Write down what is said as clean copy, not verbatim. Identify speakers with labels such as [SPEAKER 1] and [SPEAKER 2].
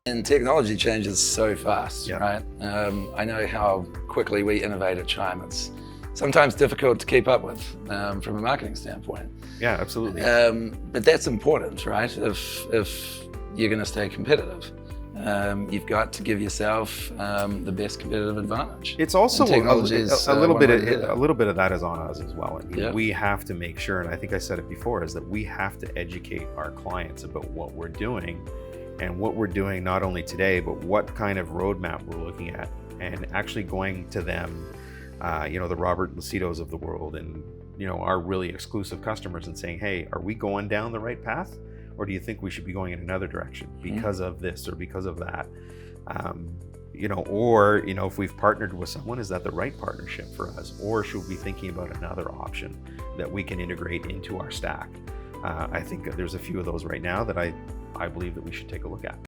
[SPEAKER 1] And technology changes so fast, right? I know how quickly we innovate at Chime. It's sometimes difficult to keep up with from a marketing standpoint.
[SPEAKER 2] Yeah, absolutely.
[SPEAKER 1] But that's important, right? If you're going to stay competitive, you've got to give yourself the best competitive advantage.
[SPEAKER 2] It's also a little bit of that is on us as well. I mean, we have to make sure, and I think I said it before, is that we have to educate our clients about what we're doing, and what we're doing not only today, but what kind of roadmap we're looking at, and actually going to them, the Robert Lucidos of the world, and our really exclusive customers, and saying, hey, are we going down the right path? Or do you think we should be going in another direction because of this or because of that? If we've partnered with someone, is that the right partnership for us? Or should we be thinking about another option that we can integrate into our stack? I think there's a few of those right now that I believe that we should take a look at.